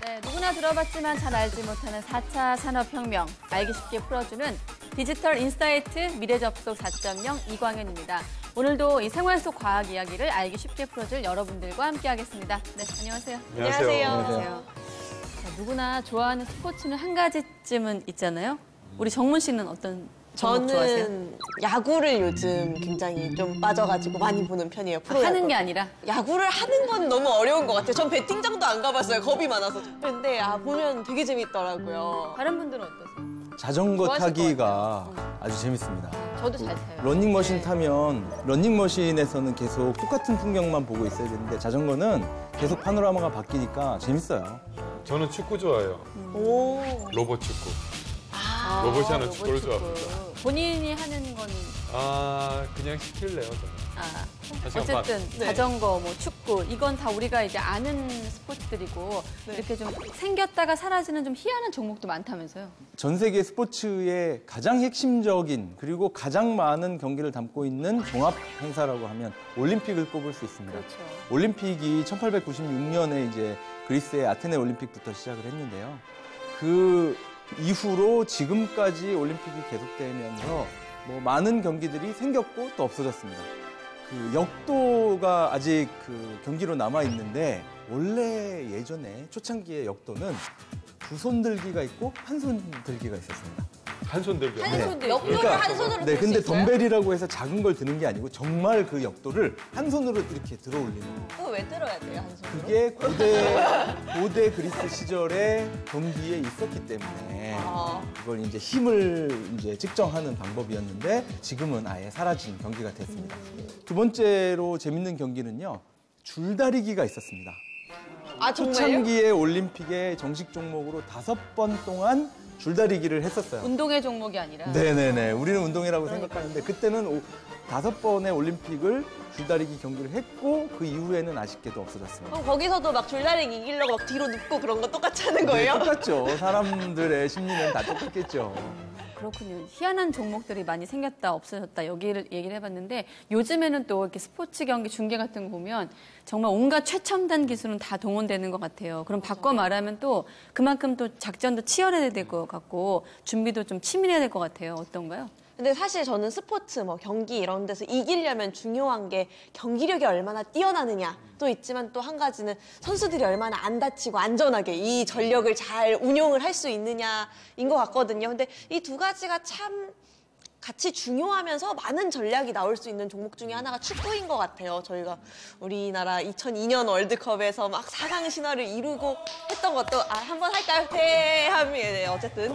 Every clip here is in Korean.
네, 누구나 들어봤지만 잘 알지 못하는 4차 산업혁명, 알기 쉽게 풀어주는 디지털 인사이트 미래접속 4.0 이광현입니다. 오늘도 이 생활 속 과학 이야기를 알기 쉽게 풀어줄 여러분들과 함께하겠습니다. 네, 안녕하세요. 안녕하세요. 자, 누구나 좋아하는 스포츠는 한 가지쯤은 있잖아요. 우리 정문 씨는 어떤 종목 좋아하세요? 저는 야구를 요즘 굉장히 좀 빠져가지고 많이 보는 편이에요. 하는 게 아니라? 야구를 하는 건 너무 어려운 것 같아요. 전 배팅장도 안 가봤어요. 겁이 많아서. 근데 보면 되게 재밌더라고요. 다른 분들은 어떠세요? 자전거 타기가 아주 재밌습니다. 저도 잘 타요. 러닝머신 네. 타면 러닝머신에서는 계속 똑같은 풍경만 보고 있어야 되는데 자전거는 계속 파노라마가 바뀌니까 재밌어요. 저는 축구 좋아해요. 오. 로봇 축구. 로봇이 하는 축구를 좋아합니다. 본인이 하는 거는? 그냥 시킬래요, 저는. 어쨌든 네. 자전거, 뭐 축구 이건 다 우리가 이제 아는 스포츠들이고 네. 이렇게 좀 생겼다가 사라지는 좀 희한한 종목도 많다면서요? 전 세계 스포츠의 가장 핵심적인 그리고 가장 많은 경기를 담고 있는 종합 행사라고 하면 올림픽을 꼽을 수 있습니다. 그렇죠. 올림픽이 1896년에 이제 그리스의 아테네 올림픽부터 시작을 했는데요. 그 이후로 지금까지 올림픽이 계속되면서 뭐 많은 경기들이 생겼고 또 없어졌습니다. 그 역도가 아직 그 경기로 남아 있는데 원래 예전에 초창기의 역도는 두 손 들기가 있고 한 손 들기가 있었습니다. 한 손 들기. 역도를 한 손으로 네, 들 수 근데 있어요? 덤벨이라고 해서 작은 걸 드는 게 아니고 정말 그 역도를 한 손으로 이렇게 들어 올리는 거예요. 그거 왜 들어야 돼요, 한 손으로? 그게 고대 그리스 시절의 경기에 있었기 때문에 그걸 이제 힘을 이제 측정하는 방법이었는데 지금은 아예 사라진 경기가 됐습니다. 두 번째로 재밌는 경기는요. 줄다리기가 있었습니다. 정말요? 초창기의 올림픽의 정식 종목으로 5번 동안 줄다리기를 했었어요. 운동의 종목이 아니라? 네네네. 우리는 운동이라고 생각하는데 그때는 5번의 올림픽을 줄다리기 경기를 했고 그 이후에는 아쉽게도 없어졌습니다. 그럼 거기서도 막 줄다리기 이기려고 막 뒤로 눕고 그런 거 똑같이 하는 거예요? 네, 똑같죠. 사람들의 심리는 다 똑같겠죠. 그렇군요. 희한한 종목들이 많이 생겼다 없어졌다 여기를 얘기를 해봤는데 요즘에는 또 이렇게 스포츠 경기 중계 같은 거 보면 정말 온갖 최첨단 기술은 다 동원되는 것 같아요. 그럼 바꿔 말하면 또 그만큼 또 작전도 치열해야 될 것 같고 준비도 좀 치밀해야 될 것 같아요. 어떤가요? 근데 사실 저는 스포츠, 뭐 경기 이런 데서 이기려면 중요한 게 경기력이 얼마나 뛰어나느냐도 있지만 또 한 가지는 선수들이 얼마나 안 다치고 안전하게 이 전력을 잘 운용을 할 수 있느냐인 것 같거든요. 근데 이 두 가지가 참 같이 중요하면서 많은 전략이 나올 수 있는 종목 중에 하나가 축구인 것 같아요. 저희가 우리나라 2002년 월드컵에서 막 4강 신화를 이루고 했던 것도 한번 할까요? 네, 어쨌든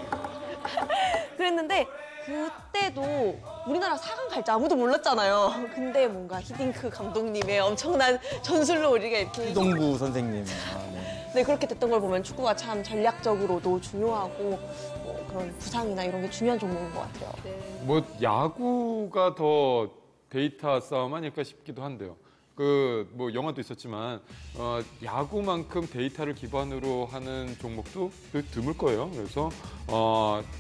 그랬는데 그때도 우리나라 4강 갈 줄 아무도 몰랐잖아요. 근데 뭔가 히딩크 감독님의 엄청난 전술로 우리가 이렇게 이동구 선생님. 네, 그렇게 됐던 걸 보면 축구가 참 전략적으로도 중요하고 뭐 그런 부상이나 이런 게 중요한 종목인 것 같아요. 뭐 야구가 더 데이터 싸움 아닐까 싶기도 한데요. 뭐 영화도 있었지만 야구만큼 데이터를 기반으로 하는 종목도 드물 거예요. 그래서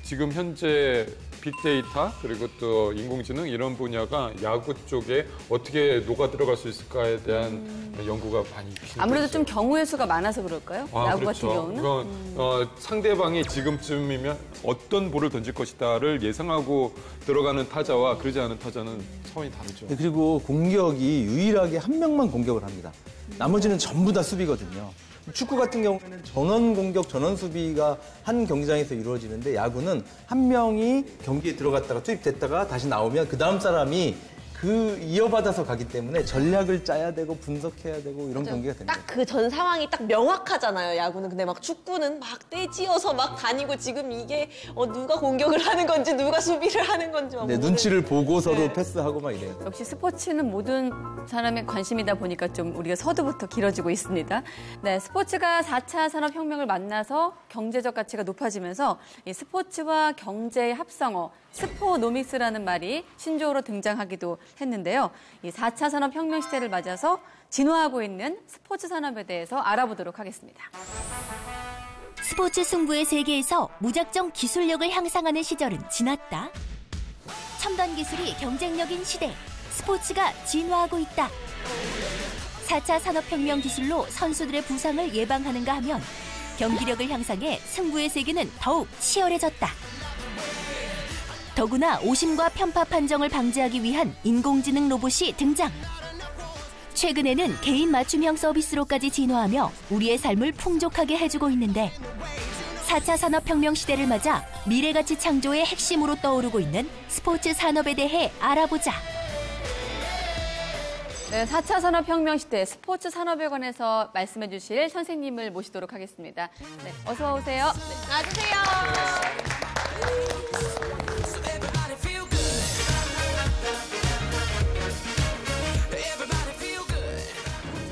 지금 현재 빅데이터 그리고 또 인공지능 이런 분야가 야구 쪽에 어떻게 녹아 들어갈 수 있을까에 대한 연구가 많이 필요해요. 아무래도 좀 경우의 수가 많아서 그럴까요? 야구 같은 경우는? 그건 상대방이 지금쯤이면 어떤 볼을 던질 것이다를 예상하고 들어가는 타자와 그러지 않은 타자는 차원이 다르죠. 네, 그리고 공격이 유일하게 한 명만 공격을 합니다. 나머지는 전부 다 수비거든요. 축구 같은 경우에는 전원 공격, 전원 수비가 한 경기장에서 이루어지는데 야구는 한 명이 경기에 들어갔다가 투입됐다가 다시 나오면 그 다음 사람이 이어받아서 가기 때문에 전략을 짜야 되고 분석해야 되고 이런 경기가 됩니다. 딱 그 전 상황이 딱 명확하잖아요, 야구는. 근데 막 축구는 막 떼지어서 막 다니고 지금 이게 누가 공격을 하는 건지 누가 수비를 하는 건지 막 네, 모르는... 눈치를 보고 서로 패스하고 막 이래요. 역시 스포츠는 모든 사람의 관심이다 보니까 좀 우리가 서두부터 길어지고 있습니다. 네, 스포츠가 4차 산업혁명을 만나서 경제적 가치가 높아지면서 이 스포츠와 경제의 합성어, 스포노믹스라는 말이 신조어로 등장하기도 했는데요. 이 4차 산업혁명 시대를 맞아서 진화하고 있는 스포츠 산업에 대해서 알아보도록 하겠습니다. 스포츠 승부의 세계에서 무작정 기술력을 향상하는 시절은 지났다. 첨단 기술이 경쟁력인 시대, 스포츠가 진화하고 있다. 4차 산업혁명 기술로 선수들의 부상을 예방하는가 하면 경기력을 향상해 승부의 세계는 더욱 치열해졌다. 더구나 오심과 편파 판정을 방지하기 위한 인공지능 로봇이 등장. 최근에는 개인 맞춤형 서비스로까지 진화하며 우리의 삶을 풍족하게 해주고 있는데 4차 산업혁명 시대를 맞아 미래가치 창조의 핵심으로 떠오르고 있는 스포츠 산업에 대해 알아보자. 네, 4차 산업혁명 시대 스포츠 산업에 관해서 말씀해 주실 선생님을 모시도록 하겠습니다. 네, 어서 오세요. 네. 와주세요.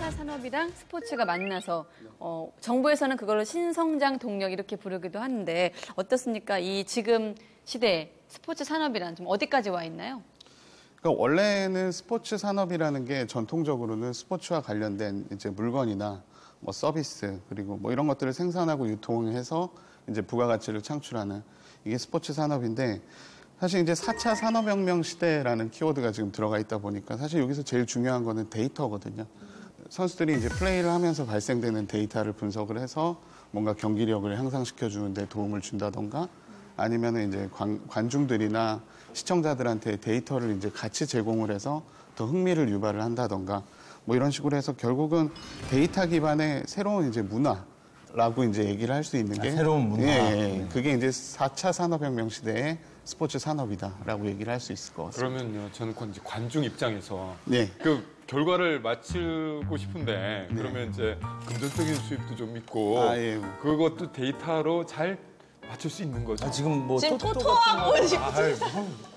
4차 산업이랑 스포츠가 만나서 정부에서는 그걸로 신성장 동력 이렇게 부르기도 하는데 어떻습니까? 이 지금 시대 스포츠 산업이란 좀 어디까지 와 있나요? 그러니까 원래는 스포츠 산업이라는 게 전통적으로는 스포츠와 관련된 이제 물건이나 뭐 서비스 그리고 뭐 이런 것들을 생산하고 유통해서 이제 부가가치를 창출하는 이게 스포츠 산업인데 사실 이제 4차 산업혁명 시대라는 키워드가 지금 들어가 있다 보니까 사실 여기서 제일 중요한 거는 데이터거든요. 선수들이 이제 플레이를 하면서 발생되는 데이터를 분석을 해서 뭔가 경기력을 향상시켜주는 데 도움을 준다던가 아니면 이제 관중들이나 시청자들한테 데이터를 이제 같이 제공을 해서 더 흥미를 유발을 한다던가 뭐 이런 식으로 해서 결국은 데이터 기반의 새로운 이제 문화라고 이제 얘기를 할 수 있는 게 새로운 문화. 예. 그게 이제 4차 산업혁명 시대의 스포츠 산업이다라고 얘기를 할 수 있을 것 같습니다. 그러면요, 저는 이제 관중 입장에서 네. 그 결과를 맞추고 싶은데 그러면 이제 금전적인 수입도 좀 있고 예. 그것도 데이터로 잘 맞출 수 있는 거죠. 지금 뭐 지금 토토 토토하고 싶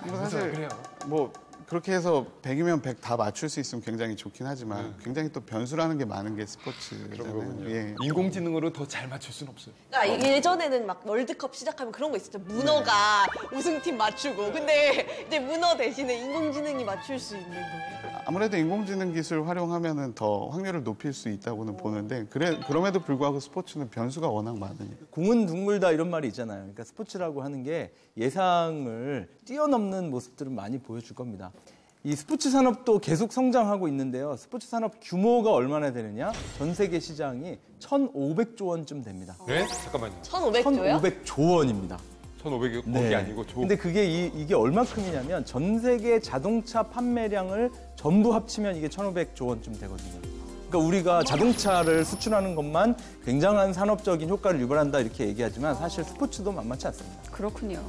뭐 사실 뭐 그렇게 해서 100이면 100 다 맞출 수 있으면 굉장히 좋긴 하지만 굉장히 또 변수라는 게 많은 게 그런 스포츠잖아요. 거군요. 예. 인공지능으로 더 잘 맞출 수는 없어요. 그러니까 예전에는 막 월드컵 시작하면 그런 거 있었죠. 문어가 우승팀 맞추고. 근데 이제 문어 대신에 인공지능이 맞출 수 있는 거예요. 아무래도 인공지능 기술 활용하면은 더 확률을 높일 수 있다고는 보는데 그럼에도 불구하고 스포츠는 변수가 워낙 많으니까. 공은 둥글다 이런 말이 있잖아요. 그러니까 스포츠라고 하는 게 예상을 뛰어넘는 모습들을 많이 보여줄 겁니다. 이 스포츠 산업도 계속 성장하고 있는데요. 스포츠 산업 규모가 얼마나 되느냐? 전 세계 시장이 1,500조 원쯤 됩니다. 네? 잠깐만요. 1,500조요? 1,500조 원입니다. 1,500이 네. 거기 아니고 조. 근데 그게 이게 얼마큼이냐면 전 세계 자동차 판매량을 전부 합치면 이게 1,500조 원쯤 되거든요. 그러니까 우리가 자동차를 수출하는 것만 굉장한 산업적인 효과를 유발한다 이렇게 얘기하지만 사실 스포츠도 만만치 않습니다. 그렇군요.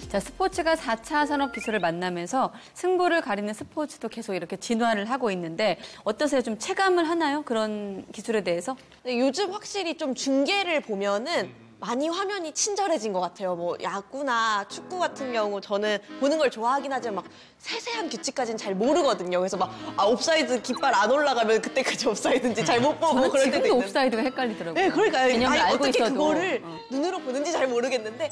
자, 스포츠가 4차 산업 기술을 만나면서 승부를 가리는 스포츠도 계속 이렇게 진화를 하고 있는데 어떠세요? 좀 체감을 하나요? 그런 기술에 대해서? 근데 요즘 확실히 좀 중계를 보면은 많이 화면이 친절해진 것 같아요. 뭐 야구나 축구 같은 경우 저는 보는 걸 좋아하긴 하지만 막 세세한 규칙까지는 잘 모르거든요. 그래서 막 옵사이드 깃발 안 올라가면 그때까지 옵사이드인지 잘 못 보고 저는 그럴 때도 지금도 있는데. 옵사이드가 헷갈리더라고요. 네, 그러니까요. 개념을 아니, 알고 어떻게 있어도. 그거를 눈으로 보는지 잘 모르겠는데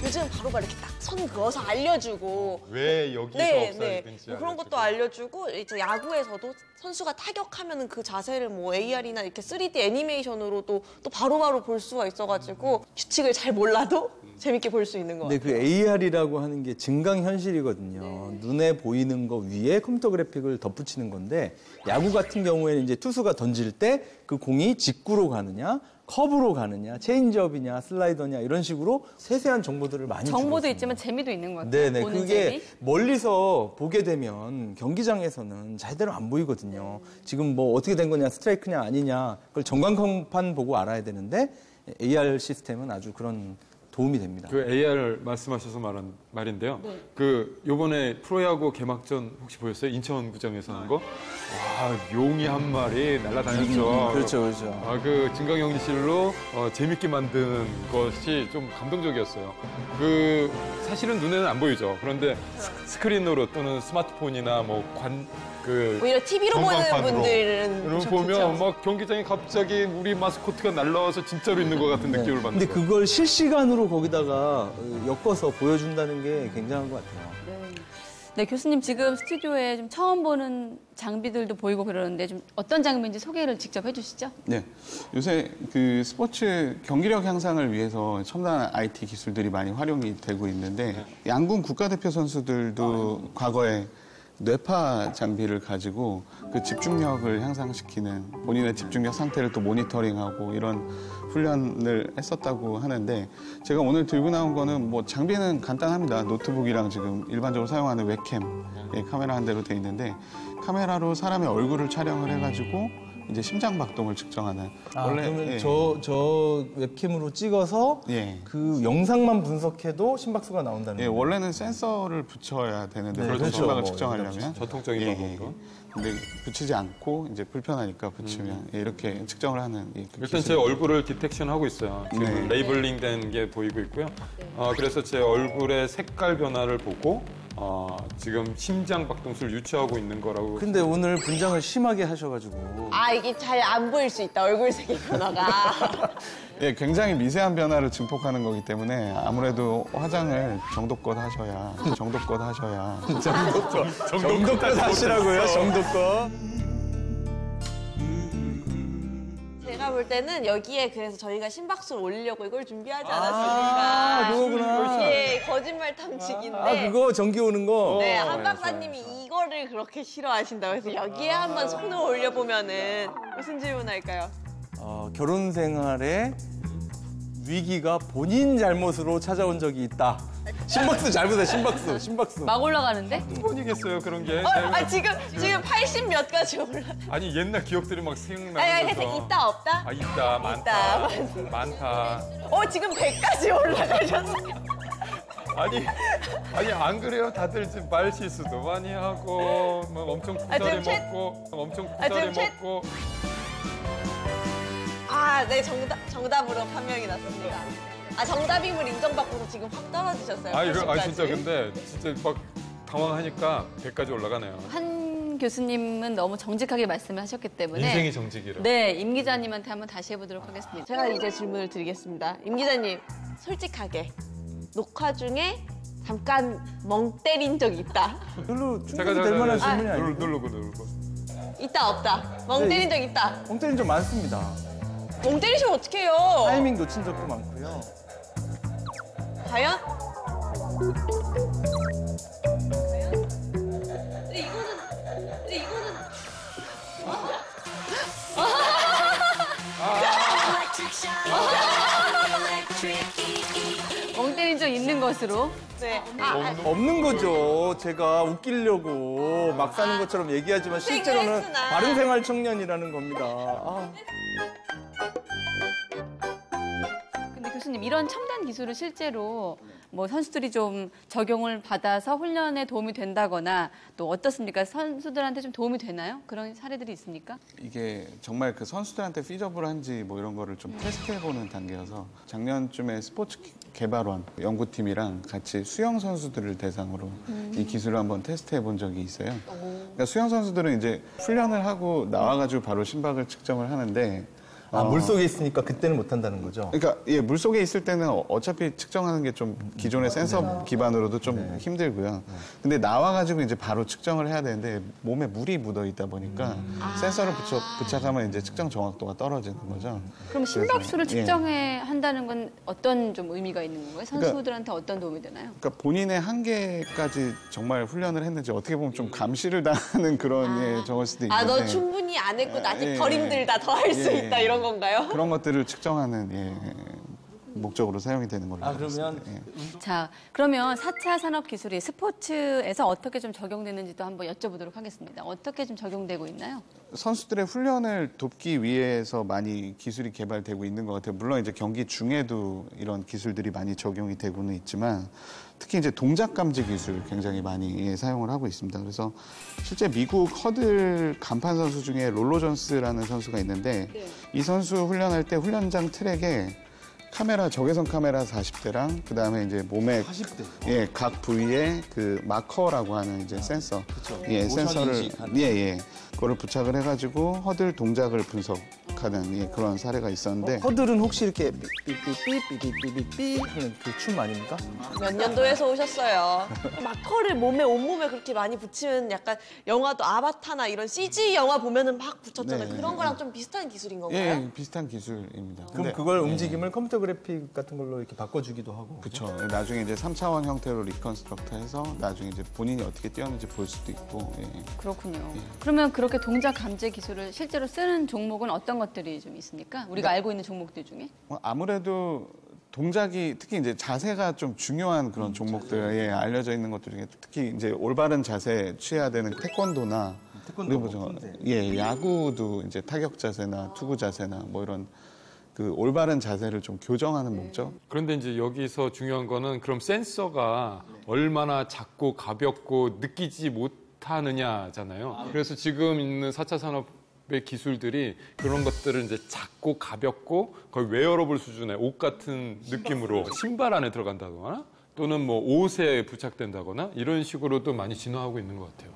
요즘 바로바로 이렇게 딱 선 그어서 알려주고 왜 여기서 네. 없어지는지 뭐 그런 것도 알려주고 이제 야구에서도 선수가 타격하면은 그 자세를 뭐 AR이나 이렇게 3D 애니메이션으로도 또 바로바로 볼 수가 있어가지고 규칙을 잘 몰라도 재밌게 볼 수 있는 것 근데 같아요. 그 AR이라고 하는 게 증강현실이거든요. 눈에 보이는 거 위에 컴퓨터 그래픽을 덧붙이는 건데 야구 같은 경우에는 이제 투수가 던질 때 그 공이 직구로 가느냐 커브로 가느냐 체인지업이냐 슬라이더냐 이런 식으로 세세한 정보들을 많이 주고 정보도 있습니다. 있지만 재미도 있는 것 같아요. 네네. 보는 그게 재미? 멀리서 보게 되면 경기장에서는 제대로 안 보이거든요. 지금 뭐 어떻게 된 거냐, 스트라이크냐 아니냐, 그걸 전광판 보고 알아야 되는데 AR 시스템은 아주 그런 도움이 됩니다. 그 AR 말씀하셔서 말한 말인데요. 그 요번에 프로야구 개막전 혹시 보셨어요? 인천구장에서 하는 거? 와, 용이 한 마리 날아다녔죠. 그렇죠, 그렇죠. 그 증강현실로 재밌게 만든 것이 좀 감동적이었어요. 그 사실은 눈에는 안 보이죠. 그런데 스크린으로 또는 스마트폰이나 오히려 TV로 보는 분들은 이런 보면 막 경기장에 갑자기 우리 마스코트가 날라와서 진짜로 있는 것 같은 느낌을 받는 근데 거예요. 그걸 실시간으로 거기다가 엮어서 보여준다는 게 굉장한 것 같아요. 네. 네, 교수님 지금 스튜디오에 좀 처음 보는 장비들도 보이고 그러는데 좀 어떤 장비인지 소개를 직접 해주시죠. 네, 요새 그 스포츠 경기력 향상을 위해서 첨단 IT 기술들이 많이 활용이 되고 있는데 양궁 국가대표 선수들도 과거에 뇌파 장비를 가지고 그 집중력을 향상시키는 본인의 집중력 상태를 또 모니터링하고 이런 훈련을 했었다고 하는데 제가 오늘 들고 나온 거는 뭐 장비는 간단합니다. 노트북이랑 지금 일반적으로 사용하는 웹캠 카메라 한 대로 돼 있는데 카메라로 사람의 얼굴을 촬영을 해가지고 이제 심장 박동을 측정하는 그러면 예. 저 웹캠으로 찍어서 예. 그 영상만 분석해도 심박수가 나온다는 예, 거예요. 원래는 센서를 붙여야 되는데 네, 그렇죠. 그렇죠. 심박을 뭐, 측정하려면 전통적인 방법으로. 근데 붙이지 않고 이제 불편하니까 붙이면 예, 이렇게 측정을 하는 그 일단 기술. 제 얼굴을 디텍션 하고 있어요. 지금 네. 레이블링 된 게 보이고 있고요. 그래서 제 얼굴의 색깔 변화를 보고 지금 심장 박동수를 유추하고 있는 거라고. 근데 오늘 분장을 심하게 하셔가지고 아, 이게 잘 안 보일 수 있다, 얼굴색의 변화가. 예, 굉장히 미세한 변화를 증폭하는 거기 때문에 아무래도 화장을 정도껏 하셔야 정도껏 하시라고요, 정도껏. 제가 볼 때는 여기에 그래서 저희가 심박수를 올리려고 이걸 준비하지 않았습니까? 그거구나. 예, 거짓말 탐지기인데. 아, 그거 전기 오는 거? 네, 한 박사님이 이거를 그렇게 싫어하신다고 해서 여기에 한번 손을 올려보면은 무슨 질문할까요? 결혼 생활에 위기가 본인 잘못으로 찾아온 적이 있다. 심박수 잘 보세요, 심박수. 막 올라가는데? 뻔이겠어요 그런 게. 지금 80 몇 가지 올라. 아니 옛날 기억들이 막 아니, 생각나면서. 그래서 있다 없다? 있다 많다. 있다. 많다. 지금 100까지 올라가셨어요. 아니 안 그래요? 다들 지금 말 실수도 많이 하고 막 엄청 구다리 지금 먹고 지금 먹고. 네, 정답으로 판명이 났습니다. 정답임을 인정받고서 지금 확 떨어지셨어요. 이거 80까지. 진짜 근데 진짜 막 당황하니까 100까지 올라가네요. 한 교수님은 너무 정직하게 말씀을 하셨기 때문에 인생이 정직이라. 네, 임 기자님한테 한번 다시 해보도록 하겠습니다. 제가 이제 질문을 드리겠습니다. 임 기자님, 솔직하게 녹화 중에 잠깐 멍 때린 적 있다. 별로 충분히 될 만한 질문이 아니고. 누르고. 있다 없다. 멍 때린 적 있다. 멍 때린 적 많습니다. 멍 때리시면 어떡해요? 타이밍 놓친 적도 많고요. 과연? 멍 때린 적 있는 것으로. 네. 없는 거죠. 제가 웃기려고 막 사는 것처럼 얘기하지만 실제로는 생활했으나. 바른 생활 청년이라는 겁니다. 근데 교수님 이런 첨단 기술을 실제로 뭐 선수들이 좀 적용을 받아서 훈련에 도움이 된다거나 또 어떻습니까? 선수들한테 좀 도움이 되나요? 그런 사례들이 있습니까? 이게 정말 그 선수들한테 피저블한지 뭐 이런 거를 좀 테스트해보는 단계여서 작년쯤에 스포츠 개발원 연구팀이랑 같이 수영 선수들을 대상으로 이 기술을 한번 테스트해본 적이 있어요. 그러니까 수영 선수들은 이제 훈련을 하고 나와가지고 바로 심박을 측정을 하는데 물속에 있으니까 그때는 못 한다는 거죠. 그러니까 물속에 있을 때는 어차피 측정하는 게 좀 기존의 센서 기반으로도 좀 힘들고요. 근데 나와가지고 이제 바로 측정을 해야 되는데 몸에 물이 묻어 있다 보니까 센서를 부착하면 이제 측정 정확도가 떨어지는 거죠. 그럼 심박수를 그래서, 측정해 한다는 건 어떤 좀 의미가 있는 건가요? 선수들한테 어떤 도움이 되나요? 그러니까 본인의 한계까지 정말 훈련을 했는지 어떻게 보면 좀 감시를 당하는 그런 적일 수도 있는데 너 충분히 안 했고 아직 예, 덜 힘들다, 더 할 수 예, 있다 이런 건가요? 그런 것들을 측정하는 목적으로 사용이 되는 걸로 알고 그러면 있습니다. 자, 그러면 4차 산업 기술이 스포츠에서 어떻게 좀 적용되는지도 한번 여쭤보도록 하겠습니다. 어떻게 좀 적용되고 있나요? 선수들의 훈련을 돕기 위해서 많이 기술이 개발되고 있는 것 같아요. 물론 이제 경기 중에도 이런 기술들이 많이 적용이 되고는 있지만 특히 이제 동작 감지 기술 굉장히 많이 사용을 하고 있습니다. 그래서 실제 미국 허들 간판 선수 중에 롤러 존스라는 선수가 있는데 이 선수 훈련할 때 훈련장 트랙에 적외선 카메라 40대랑 그다음에 이제 몸의 40대. 각 부위에 그 마커라고 하는 이제 센서. 그쵸. 센서를 인식하는. 그거를 부착을 해 가지고 허들 동작을 분석 하는 예, 그런 사례가 있었는데 허들은 혹시 이렇게 삐삐삐삐삐삐삐삐 하는 그 춤 아닙니까? 몇 년도에서 오셨어요? 마커를 온몸에 그렇게 많이 붙이면 약간 영화도 아바타나 이런 CG 영화 보면은 막 붙였잖아요. 네. 그런 거랑 좀 비슷한 기술인 건가요? 예, 비슷한 기술입니다. 그럼 그걸 움직임을 컴퓨터 그래픽 같은 걸로 이렇게 바꿔주기도 하고. 그렇죠. 나중에 이제 3차원 형태로 리컨스트럭트해서 나중에 이제 본인이 어떻게 뛰었는지 볼 수도 있고. 예. 그렇군요. 그러면 그렇게 동작 감지 기술을 실제로 쓰는 종목은 어떤 것들이 좀 있습니까? 우리가 알고 있는 종목들 중에? 아무래도 동작이 특히 이제 자세가 좀 중요한 그런 종목들, 예, 알려져 있는 것들 중에 특히 이제 올바른 자세 취해야 되는 태권도나 그리고 예, 야구도 이제 타격 자세나 투구 자세나 뭐 이런 그 올바른 자세를 좀 교정하는 목적. 그런데 이제 여기서 중요한 거는 그럼 센서가 얼마나 작고 가볍고 느끼지 못하느냐잖아요. 그래서 지금 있는 4차 산업의 기술들이 그런 것들을 이제 작고 가볍고 거의 웨어러블 수준의 옷 같은 느낌으로 신발 안에 들어간다거나 또는 뭐 옷에 부착된다거나 이런 식으로도 많이 진화하고 있는 것 같아요.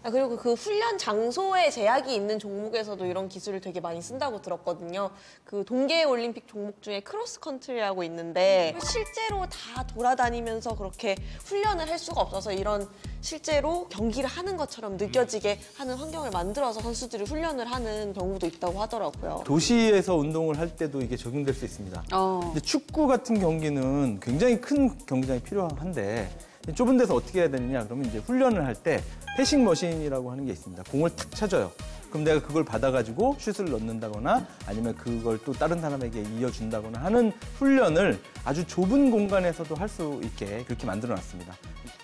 그리고 그 훈련 장소에 제약이 있는 종목에서도 이런 기술을 되게 많이 쓴다고 들었거든요. 그 동계 올림픽 종목 중에 크로스 컨트리라고 있는데 실제로 다 돌아다니면서 그렇게 훈련을 할 수가 없어서 이런 실제로 경기를 하는 것처럼 느껴지게 하는 환경을 만들어서 선수들이 훈련을 하는 경우도 있다고 하더라고요. 도시에서 운동을 할 때도 이게 적용될 수 있습니다. 근데 축구 같은 경기는 굉장히 큰 경기장이 필요한데 좁은 데서 어떻게 해야 되느냐 그러면 이제 훈련을 할 때 패싱 머신이라고 하는 게 있습니다. 공을 탁 쳐줘요. 그럼 내가 그걸 받아가지고 슛을 넣는다거나 아니면 그걸 또 다른 사람에게 이어준다거나 하는 훈련을 아주 좁은 공간에서도 할 수 있게 그렇게 만들어놨습니다.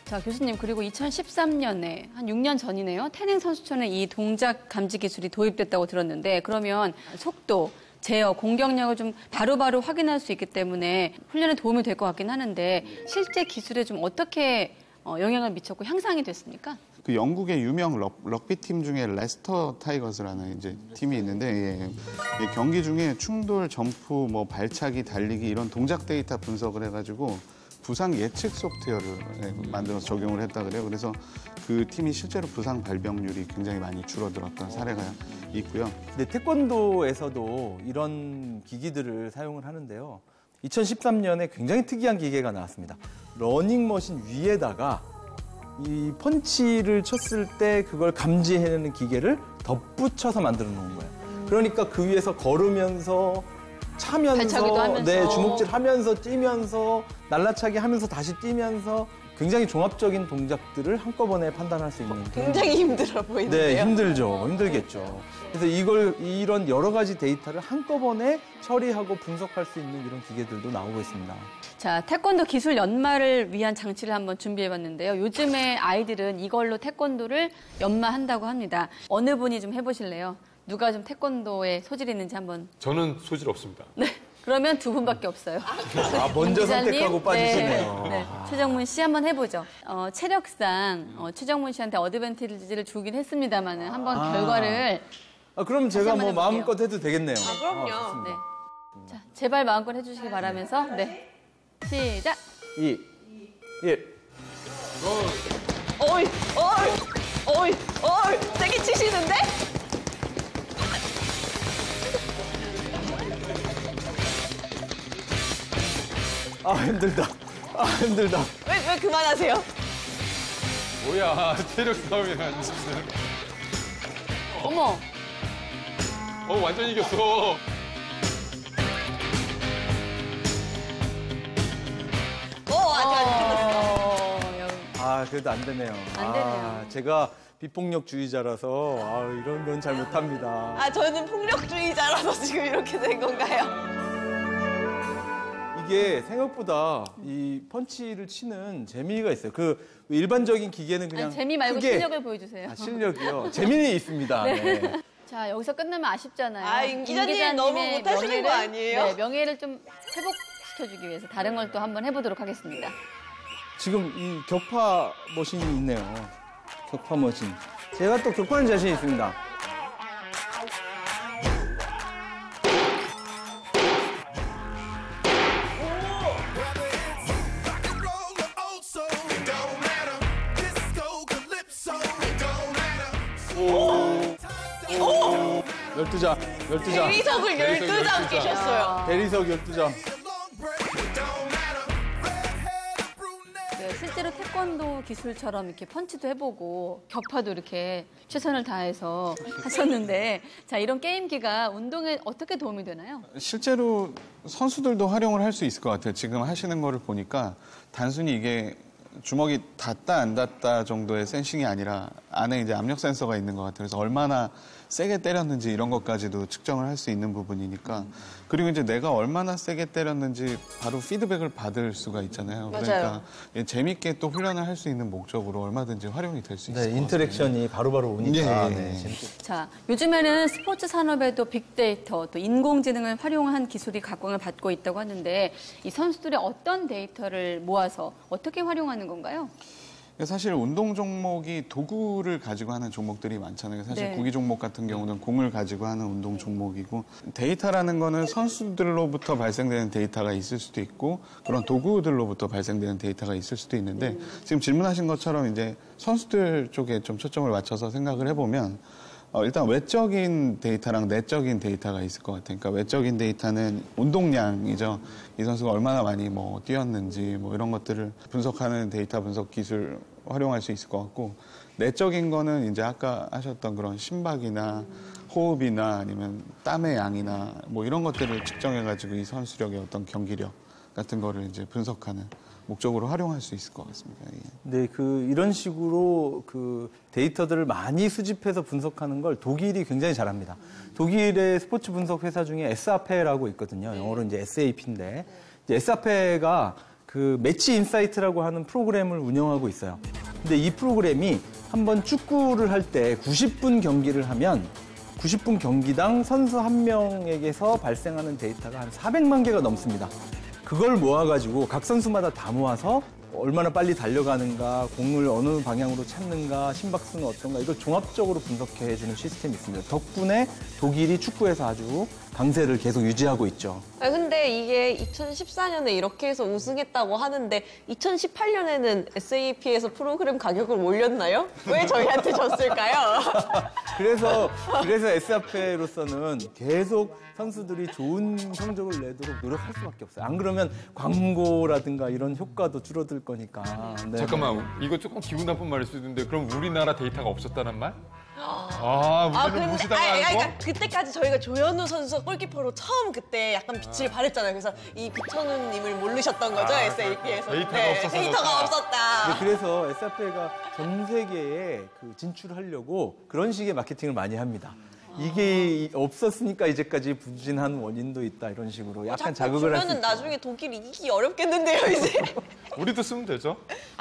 자, 교수님, 그리고 2013년에 한 6년 전이네요. 태닝 선수촌에 이 동작 감지 기술이 도입됐다고 들었는데 그러면 속도, 제어, 공격력을 좀 바로바로 확인할 수 있기 때문에 훈련에 도움이 될 것 같긴 하는데 실제 기술에 좀 어떻게 영향을 미쳤고 향상이 됐습니까? 그 영국의 유명 럭비 팀 중에 레스터 타이거스라는 이제 팀이 있는데 예, 경기 중에 충돌, 점프, 뭐 발차기, 달리기 이런 동작 데이터 분석을 해가지고 부상 예측 소프트웨어를 만들어서 적용을 했다 그래요. 그래서 그 팀이 실제로 부상 발병률이 굉장히 많이 줄어들었던 사례가 있고요. 근데 태권도에서도 이런 기기들을 사용을 하는데요. 2013년에 굉장히 특이한 기계가 나왔습니다. 러닝머신 위에다가 이 펀치를 쳤을 때 그걸 감지해내는 기계를 덧붙여서 만들어 놓은 거예요. 그러니까 그 위에서 걸으면서 차면서, 발차기도 하면서. 네, 주먹질하면서 뛰면서 날라차기 하면서 다시 뛰면서 굉장히 종합적인 동작들을 한꺼번에 판단할 수 있는. 굉장히 힘들어 보이는데요. 네, 힘들죠. 힘들겠죠. 그래서 이런 여러 가지 데이터를 한꺼번에 처리하고 분석할 수 있는 이런 기계들도 나오고 있습니다. 자, 태권도 기술 연마를 위한 장치를 한번 준비해봤는데요. 요즘에 아이들은 이걸로 태권도를 연마한다고 합니다. 어느 분이 좀 해보실래요? 누가 좀 태권도에 소질이 있는지 한번. 저는 소질 없습니다. 네. 그러면 두 분밖에 없어요. 먼저 기자님, 선택하고 빠지시네요. 네. 최정문 씨 한번 해보죠. 체력상 최정문 씨한테 어드밴티지를 주긴 했습니다만은 한번 결과를. 그럼 제가 한번 뭐 해볼게요. 마음껏 해도 되겠네요. 그럼요. 네. 자, 제발 마음껏 해주시기 바라면서. 네. 시작. 2, 1. 어이, 세게 치시는데? 힘들다. 힘들다. 왜 그만하세요? 뭐야, 체력 싸움이라니. 어머. 완전 이겼어. 아직 그래도 안 되네요. 안 되네요. 제가 비폭력주의자라서 이런 건 잘 못합니다. 저는 폭력주의자라서 지금 이렇게 된 건가요? 이게 생각보다 이 펀치를 치는 재미가 있어요. 그 일반적인 기계는 그냥 아니, 재미 말고 크게- 실력을 보여주세요. 실력이요. 재미는 있습니다. 네. 자, 여기서 끝나면 아쉽잖아요. 임 기자님 너무 못하시는 거 아니에요? 네, 명예를 좀 회복시켜주기 위해서 다른 걸 또 한번 해보도록 하겠습니다. 지금 이 격파 머신이 있네요. 격파 머신. 제가 또 격파는 자신 있습니다. 오. 12자. 12점. 대리석을 12장 깨셨어요. 대리석 12점. 네, 실제로 태권도 기술처럼 이렇게 펀치도 해보고 격파도 이렇게 최선을 다해서 하셨는데 자 이런 게임기가 운동에 어떻게 도움이 되나요? 실제로 선수들도 활용을 할 수 있을 것 같아요. 지금 하시는 거를 보니까 단순히 이게 주먹이 닿다 안 닿다 정도의 센싱이 아니라 안에 이제 압력 센서가 있는 것 같아요. 그래서 얼마나 세게 때렸는지 이런 것까지도 측정을 할 수 있는 부분이니까 그리고 이제 내가 얼마나 세게 때렸는지 바로 피드백을 받을 수가 있잖아요. 맞아요. 그러니까 재밌게 또 훈련을 할 수 있는 목적으로 얼마든지 활용이 될 수 있을 것 같아요. 인터랙션이 바로바로 오니까. 예, 예. 네, 재밌겠죠. 자, 요즘에는 스포츠 산업에도 빅데이터, 또 인공지능을 활용한 기술이 각광을 받고 있다고 하는데 이 선수들이 어떤 데이터를 모아서 어떻게 활용하는 건가요? 사실 운동 종목이 도구를 가지고 하는 종목들이 많잖아요. 사실 네. 구기 종목 같은 경우는 공을 가지고 하는 운동 종목이고 데이터라는 거는 선수들로부터 발생되는 데이터가 있을 수도 있고 그런 도구들로부터 발생되는 데이터가 있을 수도 있는데 지금 질문하신 것처럼 이제 선수들 쪽에 좀 초점을 맞춰서 생각을 해보면 일단 외적인 데이터랑 내적인 데이터가 있을 것 같아요. 그러니까 외적인 데이터는 운동량이죠. 이 선수가 얼마나 많이 뛰었는지 이런 것들을 분석하는 데이터 분석 기술 활용할 수 있을 것 같고 내적인 거는 이제 아까 하셨던 그런 심박이나 호흡이나 아니면 땀의 양이나 이런 것들을 측정해가지고 이 선수력의 어떤 경기력 같은 거를 이제 분석하는 목적으로 활용할 수 있을 것 같습니다. 예. 네, 이런 식으로 데이터들을 많이 수집해서 분석하는 걸 독일이 굉장히 잘합니다. 독일의 스포츠 분석 회사 중에 SAP라고 있거든요. 영어로 이제 SAP인데 SAP가 매치 인사이트라고 하는 프로그램을 운영하고 있어요. 근데 이 프로그램이 한번 축구를 할 때 90분 경기를 하면 90분 경기당 선수 한 명에게서 발생하는 데이터가 한 400만 개가 넘습니다. 그걸 모아가지고 각 선수마다 다 모아서 얼마나 빨리 달려가는가, 공을 어느 방향으로 찾는가, 심박수는 어떤가 이걸 종합적으로 분석해주는 시스템이 있습니다. 덕분에 독일이 축구에서 아주 강세를 계속 유지하고 있죠. 근데 이게 2014년에 이렇게 해서 우승했다고 하는데 2018년에는 SAP에서 프로그램 가격을 올렸나요? 왜 저희한테 줬을까요? 그래서 SAP로서는 계속 선수들이 좋은 성적을 내도록 노력할 수밖에 없어요. 안 그러면 광고라든가 이런 효과도 줄어들 거니까. 네. 잠깐만, 이거 조금 기분 나쁜 말일 수도 있는데 그럼 우리나라 데이터가 없었다는 말? 우리는 무시당하는 거? 그러니까 그때까지 저희가 조현우 선수 골키퍼로 처음 그때 약간 빛을 발했잖아요. 그래서 이 비천우님을 모르셨던 거죠, SAP에서. 데이터가 없어서 데이터가 그렇구나. 없었다. 네, 그래서 SAP가 전 세계에 진출하려고 그런 식의 마케팅을 많이 합니다. 이게 없었으니까 이제까지 부진한 원인도 있다 이런 식으로 약간 자극을 할 수 그러면 있죠. 나중에 독일 이기기 어렵겠는데요, 이제. 우리도 쓰면 되죠.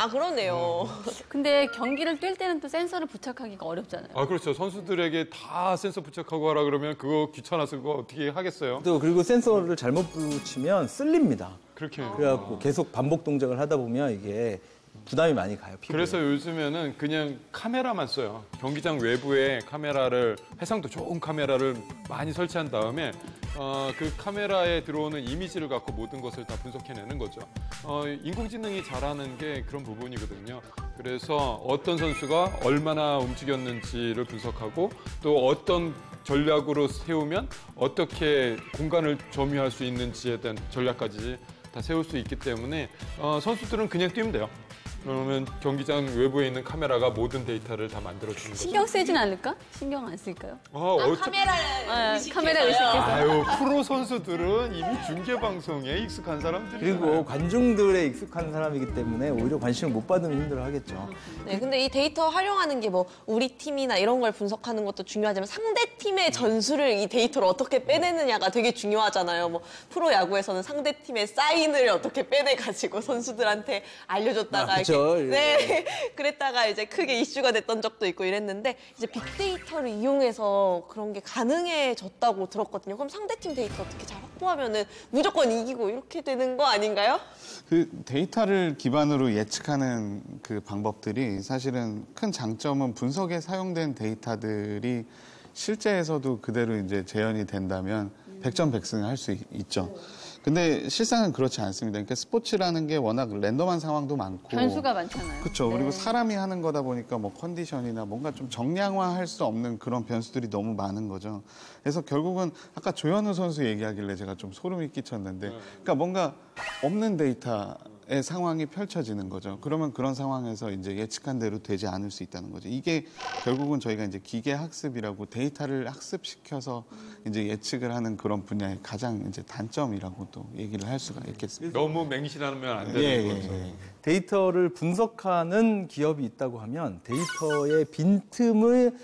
그러네요. 근데 경기를 뛸 때는 또 센서를 부착하기가 어렵잖아요. 그렇죠. 선수들에게 다 센서 부착하고 하라 그러면 그거 귀찮아서 그거 어떻게 하겠어요? 그리고 센서를 잘못 붙이면 쓸립니다. 그렇게. 그래갖고 계속 반복 동작을 하다 보면 이게 부담이 많이 가요. 피부에. 그래서 요즘에는 그냥 카메라만 써요. 경기장 외부에 카메라를, 해상도 좋은 카메라를 많이 설치한 다음에 그 카메라에 들어오는 이미지를 갖고 모든 것을 다 분석해내는 거죠. 인공지능이 잘하는 게 그런 부분이거든요. 그래서 어떤 선수가 얼마나 움직였는지를 분석하고 또 어떤 전략으로 세우면 어떻게 공간을 점유할 수 있는지에 대한 전략까지 다 세울 수 있기 때문에 선수들은 그냥 뛰면 돼요. 그러면 경기장 외부에 있는 카메라가 모든 데이터를 다 만들어주는 거죠. 신경 쓰이진 않을까? 신경 안 쓸까요? 카메라 의식해서요? 카메라 의식해서. 프로 선수들은 이미 중계 방송에 익숙한 사람들이잖아요. 그리고 관중들의 익숙한 사람이기 때문에 오히려 관심을 못 받으면 힘들어하겠죠. 네, 근데 이 데이터 활용하는 게 우리 팀이나 이런 걸 분석하는 것도 중요하지만 상대 팀의 전술을 이 데이터로 어떻게 빼내느냐가 되게 중요하잖아요. 프로 야구에서는 상대 팀의 사인을 어떻게 빼내가지고 선수들한테 알려줬다가 그렇죠. 네, 그랬다가 이제 크게 이슈가 됐던 적도 있고 이랬는데 이제 빅데이터를 이용해서 그런 게 가능해졌다고 들었거든요. 그럼 상대팀 데이터 어떻게 잘 확보하면은 무조건 이기고 이렇게 되는 거 아닌가요? 데이터를 기반으로 예측하는 그 방법들이 사실은 큰 장점은 분석에 사용된 데이터들이 실제에서도 그대로 이제 재현이 된다면 백전백승을 할 수 있죠. 근데 실상은 그렇지 않습니다. 그러니까 스포츠라는 게 워낙 랜덤한 상황도 많고 변수가 많잖아요. 그렇죠. 네. 그리고 사람이 하는 거다 보니까 뭐 컨디션이나 뭔가 좀 정량화할 수 없는 그런 변수들이 너무 많은 거죠. 그래서 결국은 아까 조현우 선수 얘기하길래 제가 좀 소름이 끼쳤는데, 그러니까 뭔가 없는 데이터의 상황이 펼쳐지는 거죠. 그러면 그런 상황에서 이제 예측한 대로 되지 않을 수 있다는 거죠. 이게 결국은 저희가 이제 기계 학습이라고 데이터를 학습시켜서 이제 예측을 하는 그런 분야의 가장 이제 단점이라고 또 얘기를 할 수가 있겠습니다. 너무 맹신하면 안 되는 거죠. 데이터를 분석하는 기업이 있다고 하면 데이터의 빈틈을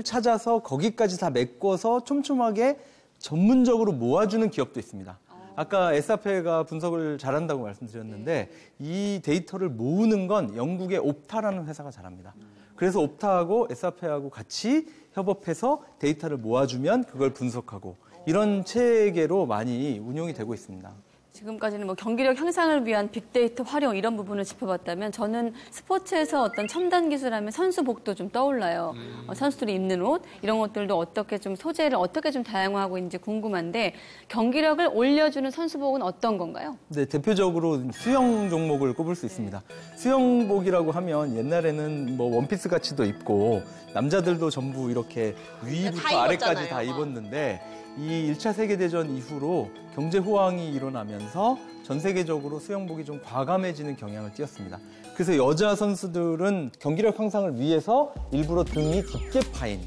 찾아서 거기까지 다 메꿔서 촘촘하게 전문적으로 모아주는 기업도 있습니다. 아까 에사페가 분석을 잘한다고 말씀드렸는데 이 데이터를 모으는 건 영국의 옵타라는 회사가 잘합니다. 그래서 옵타하고 에사페하고 같이 협업해서 데이터를 모아주면 그걸 분석하고 이런 체계로 많이 운용이 되고 있습니다. 지금까지는 뭐 경기력 향상을 위한 빅데이터 활용 이런 부분을 짚어봤다면 저는 스포츠에서 어떤 첨단 기술하면 선수복도 좀 떠올라요. 선수들이 입는 옷 이런 것들도 어떻게 좀 소재를 어떻게 좀 다양화하고 있는지 궁금한데 경기력을 올려주는 선수복은 어떤 건가요? 네, 대표적으로 수영 종목을 꼽을 수 있습니다. 수영복이라고 하면 옛날에는 뭐 원피스 같이도 입고 남자들도 전부 이렇게 위부터 다 아래까지 입었잖아요. 다 입었는데 이 1차 세계대전 이후로 경제 호황이 일어나면서 전 세계적으로 수영복이 좀 과감해지는 경향을 띄었습니다. 그래서 여자 선수들은 경기력 향상을 위해서 일부러 등이 깊게 파인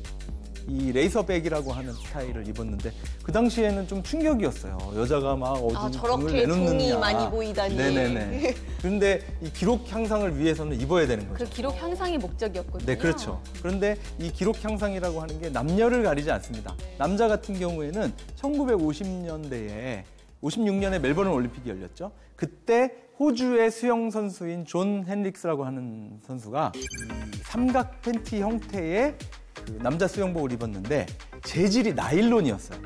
이 레이서백이라고 하는 스타일을 입었는데 그 당시에는 좀 충격이었어요. 여자가 막 어디 저렇게 등을 내놓느냐. 등이 많이 보이다니. 네네네. 그런데 이 기록 향상을 위해서는 입어야 되는 거죠. 그 기록 향상이 목적이었거든요. 네, 그렇죠. 그런데 이 기록 향상이라고 하는 게 남녀를 가리지 않습니다. 남자 같은 경우에는 1950년대에 56년에 멜버른 올림픽이 열렸죠. 그때 호주의 수영 선수인 존 헨릭스라고 하는 선수가 이 삼각 팬티 형태의 그 남자 수영복을 입었는데 재질이 나일론이었어요.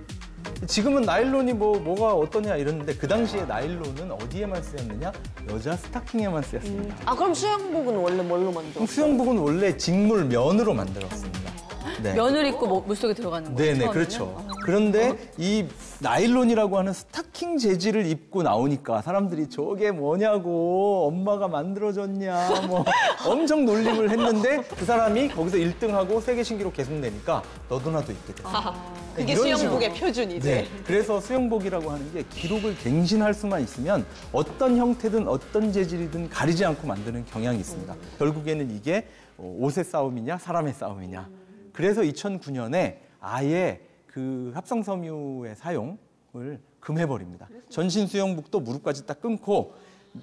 지금은 나일론이 뭐가 어떠냐 이랬는데 그 당시에 나일론은 어디에만 쓰였느냐? 여자 스타킹에만 쓰였습니다. 그럼 수영복은 원래 뭘로 만들었어요? 수영복은 원래 직물 면으로 만들었습니다. 네. 면을 입고 물속에 들어가는 거예요. 네네, 처음에는? 그렇죠. 그런데 이 나일론이라고 하는 스타킹 재질을 입고 나오니까 사람들이 저게 뭐냐고 엄마가 만들어줬냐 뭐 엄청 놀림을 했는데 그 사람이 거기서 1등하고 세계 신기록 계속 내니까 너도 나도 입게 됐어요. 그게 이런 수영복의 식으로. 표준이지. 네, 그래서 수영복이라고 하는 게 기록을 갱신할 수만 있으면 어떤 형태든 어떤 재질이든 가리지 않고 만드는 경향이 있습니다. 결국에는 이게 옷의 싸움이냐 사람의 싸움이냐. 그래서 2009년에 아예 그 합성섬유의 사용을 금해버립니다. 전신 수영복도 무릎까지 딱 끊고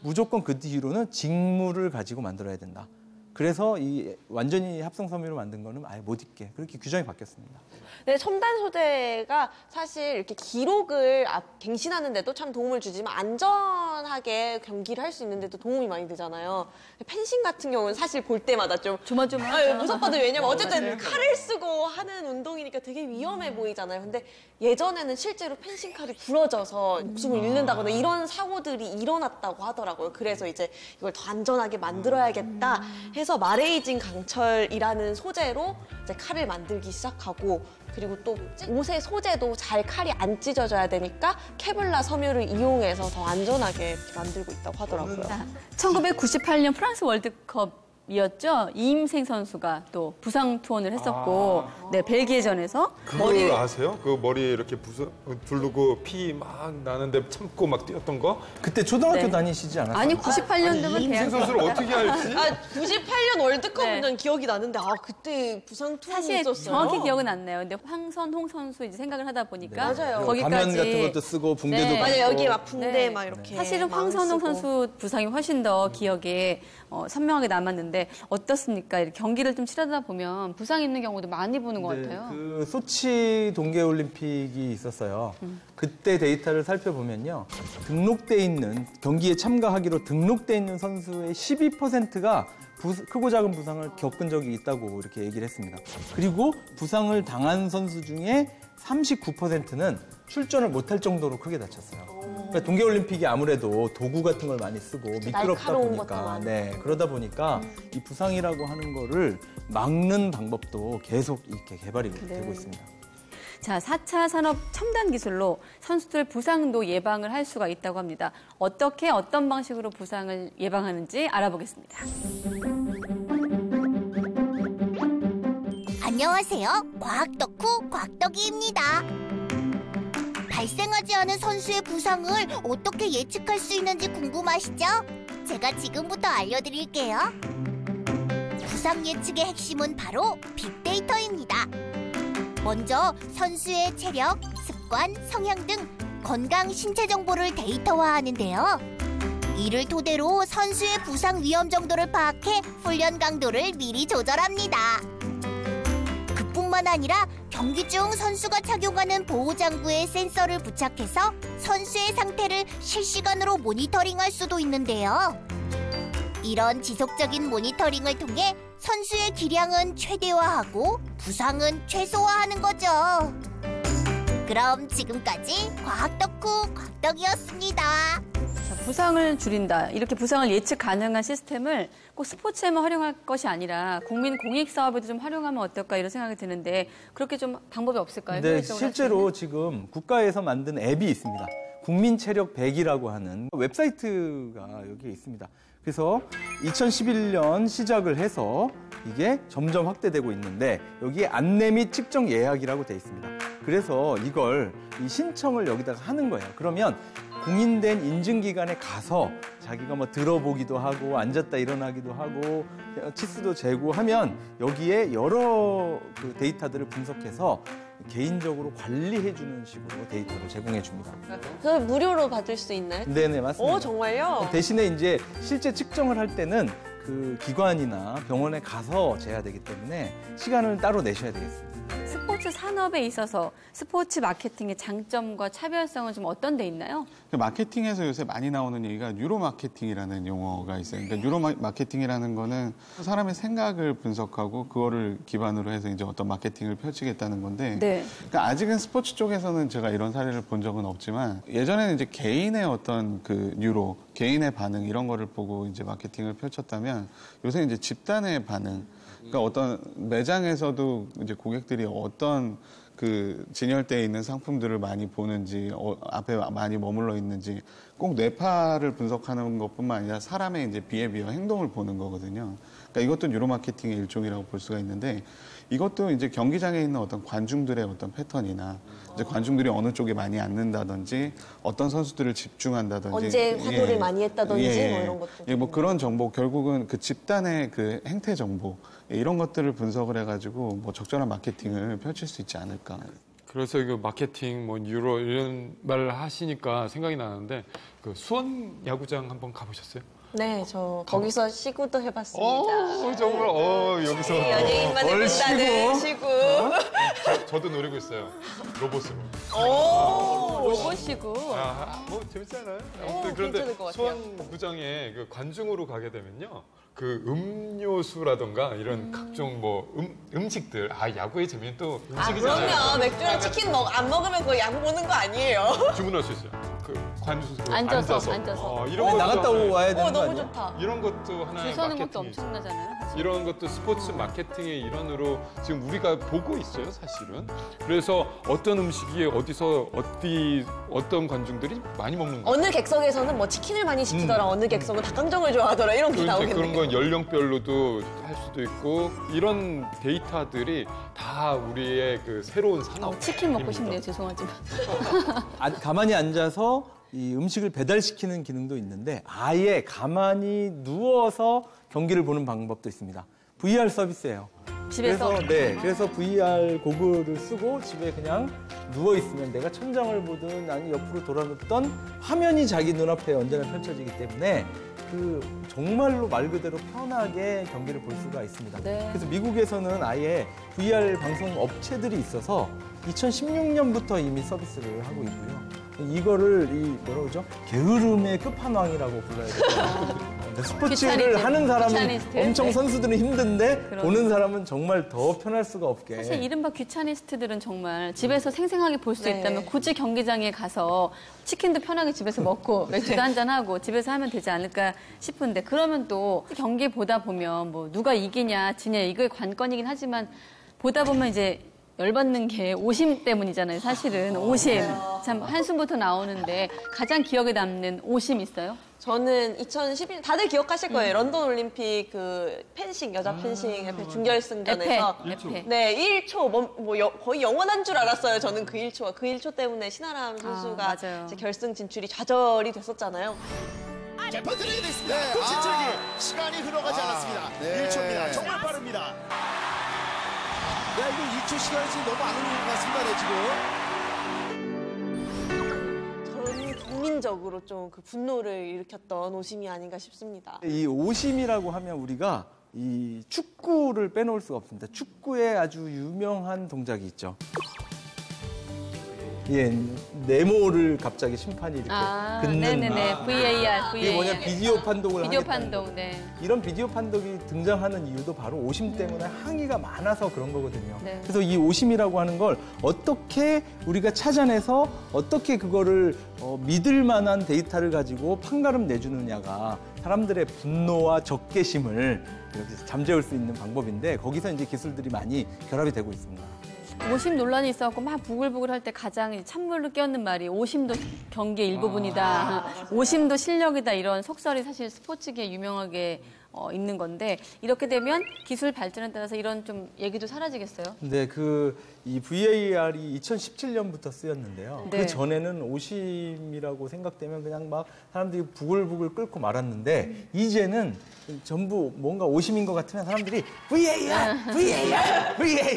무조건 그 뒤로는 직물을 가지고 만들어야 된다. 그래서 이 완전히 합성섬유로 만든 거는 아예 못 입게 그렇게 규정이 바뀌었습니다. 네, 첨단 소재가 사실 이렇게 기록을 갱신하는 데도 참 도움을 주지만 안전하게 경기를 할 수 있는 데도 도움이 많이 되잖아요. 펜싱 같은 경우는 사실 볼 때마다 좀 조마조마하죠. 무섭거든요. 왜냐면 어쨌든 칼을 쓰고 하는 운동이니까 되게 위험해 보이잖아요. 근데 예전에는 실제로 펜싱 칼이 부러져서 목숨을 잃는다거나 이런 사고들이 일어났다고 하더라고요. 그래서 이제 이걸 더 안전하게 만들어야겠다 해서 마레이진 강철이라는 소재로 이제 칼을 만들기 시작하고 그리고 또 옷의 소재도 잘 칼이 안 찢어져야 되니까 케블라 섬유를 이용해서 더 안전하게 이렇게 만들고 있다고 하더라고요. 1998년 프랑스 월드컵이었죠. 이임생 선수가 또 부상 투혼을 했었고, 네 벨기에전에서 그걸 아세요? 그 머리 이렇게 두르고 피 막 나는데 참고 막 뛰었던 거? 그때 초등학교 네. 다니시지 않았어요? 아니 98년도면 이임생 대학 선수를 어떻게 알지? 98년 월드컵은 네. 기억이 나는데 그때 부상 투혼이 사실 있었어요. 정확히 기억은 안 나요. 근데 황선홍 선수 이제 생각을 하다 보니까 맞아요. 뭐 거기까지 가면 같은 것도 쓰고 붕대도 네. 받고 맞아요. 여기 막 붕대 네. 막 이렇게 사실은 마음 황선홍 쓰고. 선수 부상이 훨씬 더 기억에 선명하게 남았는데 어떻습니까? 이렇게 경기를 좀 치르다 보면 부상 입는 경우도 많이 보는 것 같아요. 그 소치 동계올림픽이 있었어요. 그때 데이터를 살펴보면요. 등록돼 있는 경기에 참가하기로 등록돼 있는 선수의 12%가 크고 작은 부상을 겪은 적이 있다고 이렇게 얘기를 했습니다. 그리고 부상을 당한 선수 중에 39%는 출전을 못할 정도로 크게 다쳤어요. 그러니까 동계올림픽이 아무래도 도구 같은 걸 많이 쓰고 미끄럽다 날카로운 보니까 것도 많고. 네, 그러다 보니까 이 부상이라고 하는 거를 막는 방법도 계속 이렇게 개발이 되고 있습니다. 자, 4차 산업 첨단 기술로 선수들 부상도 예방을 할 수가 있다고 합니다. 어떻게 어떤 방식으로 부상을 예방하는지 알아보겠습니다. 안녕하세요. 과학 덕후 곽덕이입니다. 발생하지 않은 선수의 부상을 어떻게 예측할 수 있는지 궁금하시죠? 제가 지금부터 알려드릴게요. 부상 예측의 핵심은 바로 빅데이터입니다. 먼저 선수의 체력, 습관, 성향 등 건강 신체 정보를 데이터화하는데요. 이를 토대로 선수의 부상 위험 정도를 파악해 훈련 강도를 미리 조절합니다. 그뿐만 아니라 경기 중 선수가 착용하는 보호장구에 센서를 부착해서 선수의 상태를 실시간으로 모니터링할 수도 있는데요. 이런 지속적인 모니터링을 통해 선수의 기량은 최대화하고 부상은 최소화하는 거죠. 그럼 지금까지 과학 덕후 곽덕이었습니다. 자, 부상을 줄인다. 이렇게 부상을 예측 가능한 시스템을 꼭 스포츠에만 활용할 것이 아니라 국민 공익 사업에도 좀 활용하면 어떨까 이런 생각이 드는데 그렇게 좀 방법이 없을까요? 네, 효율적으로 할 수 실제로 있는? 지금 국가에서 만든 앱이 있습니다. 국민 체력 100이라고 하는 웹사이트가 여기에 있습니다. 그래서 2011년 시작을 해서 이게 점점 확대되고 있는데 여기에 안내 및 측정 예약이라고 돼 있습니다. 그래서 이걸 이 신청을 여기다가 하는 거예요. 그러면 공인된 인증기관에 가서 자기가 뭐 들어보기도 하고 앉았다 일어나기도 하고 치수도 재고 하면 여기에 여러 그 데이터들을 분석해서 개인적으로 관리해주는 식으로 데이터를 제공해 줍니다. 그걸 무료로 받을 수 있나요? 네네, 맞습니다. 오, 정말요? 대신에 이제 실제 측정을 할 때는 그 기관이나 병원에 가서 재야 되기 때문에 시간을 따로 내셔야 되겠습니다. 스포츠 산업에 있어서 스포츠 마케팅의 장점과 차별성은 좀 어떤 데 있나요? 마케팅에서 요새 많이 나오는 얘기가 뉴로 마케팅이라는 용어가 있어요. 그러니까 뉴로 마케팅이라는 거는 사람의 생각을 분석하고 그거를 기반으로 해서 이제 어떤 마케팅을 펼치겠다는 건데, 네. 그러니까 아직은 스포츠 쪽에서는 제가 이런 사례를 본 적은 없지만 예전에는 이제 개인의 어떤 그 뉴로, 개인의 반응 이런 거를 보고 이제 마케팅을 펼쳤다면 요새 이제 집단의 반응. 그러니까 어떤 매장에서도 이제 고객들이 어떤 그 진열대에 있는 상품들을 많이 보는지, 앞에 많이 머물러 있는지, 꼭 뇌파를 분석하는 것뿐만 아니라 사람의 이제 비헤비어, 행동을 보는 거거든요. 그러니까 이것도 뉴로 마케팅의 일종이라고 볼 수가 있는데, 이것도 이제 경기장에 있는 어떤 관중들의 어떤 패턴이나, 이제 관중들이 어느 쪽에 많이 앉는다든지, 어떤 선수들을 집중한다든지, 언제 화도를 많이 했다든지 뭐 이런 것도. 예, 뭐 그런 정보, 결국은 그 집단의 그 행태 정보, 이런 것들을 분석을 해가지고 뭐 적절한 마케팅을 펼칠 수 있지 않을까. 그래서 그 마케팅, 뭐 뉴로 이런 말을 하시니까 생각이 나는데 그 수원 야구장 한번 가보셨어요? 네, 저 거기서 시구도 해봤습니다. 정말 여기서 연예인만의 문단을 시구. 저도 노리고 있어요. 로봇으로. 로봇이고. 뭐 재밌지 않아요? 오, 아무튼 그런데 괜찮을 것 같아요. 수원 구장에 그 관중으로 가게 되면요. 그 음료수라던가 이런 각종 뭐 음식들, 야구의 재미는 또 음식이잖아요. 그럼요. 맥주랑 치킨 안 먹으면 그거 야구 보는 거 아니에요. 주문할 수 있어요. 그 관중 앉아서. 이런 것도 나갔다 오고 와야 되는 거 너무 아니에요? 좋다. 이런 것도 하나의 줄 서는 것도 마케팅이죠. 엄청나잖아요. 사실. 이런 것도 스포츠 마케팅의 일환으로 지금 우리가 보고 있어요, 사실은. 그래서 어떤 음식이 어디서 어떤 관중들이 많이 먹는 거. 어느 객석에서는 뭐 치킨을 많이 시키더라. 어느 객석은 닭강정을 좋아하더라. 이런 게 또 이제 나오겠네요. 그런 건 연령별로도 할 수도 있고 이런 데이터들이 다 우리의 그 새로운 산업. 치킨 먹고 싶네요. 죄송하지만. 가만히 앉아서 이 음식을 배달시키는 기능도 있는데 아예 가만히 누워서 경기를 보는 방법도 있습니다. VR 서비스예요. 집에서. 그래서 VR 고글을 쓰고 집에 그냥 누워 있으면 내가 천장을 보든 아니 옆으로 돌아눕던 화면이 자기 눈앞에 언제나 펼쳐지기 때문에 그 정말로 말 그대로 편하게 경기를 볼 수가 있습니다. 네. 그래서 미국에서는 아예 VR 방송 업체들이 있어서 2016년부터 이미 서비스를 하고 있고요. 이거를 뭐라고 그러죠? 게으름의 끝판왕이라고 불러야 돼요. 스포츠를 귀차니즘, 하는 사람은 귀차니스트. 엄청 네. 선수들은 힘든데 그럼. 보는 사람은 정말 더 편할 수가 없게. 사실 이른바 귀차니스트들은 정말 집에서 생생하게 볼 수 네. 있다면 굳이 경기장에 가서 치킨도 편하게 집에서 먹고 맥주도 한잔하고 집에서 하면 되지 않을까 싶은데 그러면 또 경기 보다 보면 뭐 누가 이기냐 지냐 이거의 관건이긴 하지만 보다 보면 이제 열받는 게 오심 때문이잖아요. 사실은 오심. 참 한숨부터 나오는데 가장 기억에 남는 오심 있어요? 저는 2011년 다들 기억하실 거예요. 런던 올림픽 그 펜싱 여자 펜싱 에페 준결승전에서 에페. 네 1초 거의 영원한 줄 알았어요. 저는 그 1초가 그 1초 때문에 신아람 선수가 맞아요. 이제 결승 진출이 좌절이 됐었잖아요. 자, 번트레이 됐습니다. 도치철기 시간이 흘러가지 않았습니다. 1초입니다. 정말 빠릅니다. 야, 이거 2초 시간이 지금 너무 안 흐르는 것 같습니다. 네, 지금. 전 국민적으로 좀 그 분노를 일으켰던 오심이 아닌가 싶습니다. 이 오심이라고 하면 우리가 이 축구를 빼놓을 수가 없습니다. 축구에 아주 유명한 동작이 있죠. 예, 네모를 갑자기 심판이 이렇게 긋는. 네네네. VAR. 이게 뭐냐, 비디오 판독을 비디오 하겠다는 판독, 거죠. 네. 이런 비디오 판독이 등장하는 이유도 바로 오심 때문에 항의가 많아서 그런 거거든요. 네. 그래서 이 오심이라고 하는 걸 어떻게 우리가 찾아내서 어떻게 그거를 믿을 만한 데이터를 가지고 판가름 내주느냐가 사람들의 분노와 적개심을 이렇게 잠재울 수 있는 방법인데 거기서 이제 기술들이 많이 결합이 되고 있습니다. 오심 논란이 있어갖고 막 부글부글 할 때 가장 찬물로 끼얹는 말이 오심도 경기의 일부분이다. 오심도 실력이다. 이런 속설이 사실 스포츠계에 유명하게 있는 건데 이렇게 되면 기술 발전에 따라서 이런 좀 얘기도 사라지겠어요? 근데 이 VAR이 2017년부터 쓰였는데요. 네. 그 전에는 오심이라고 생각되면 그냥 막 사람들이 부글부글 끓고 말았는데 이제는 전부 뭔가 오심인 것 같으면 사람들이 VAR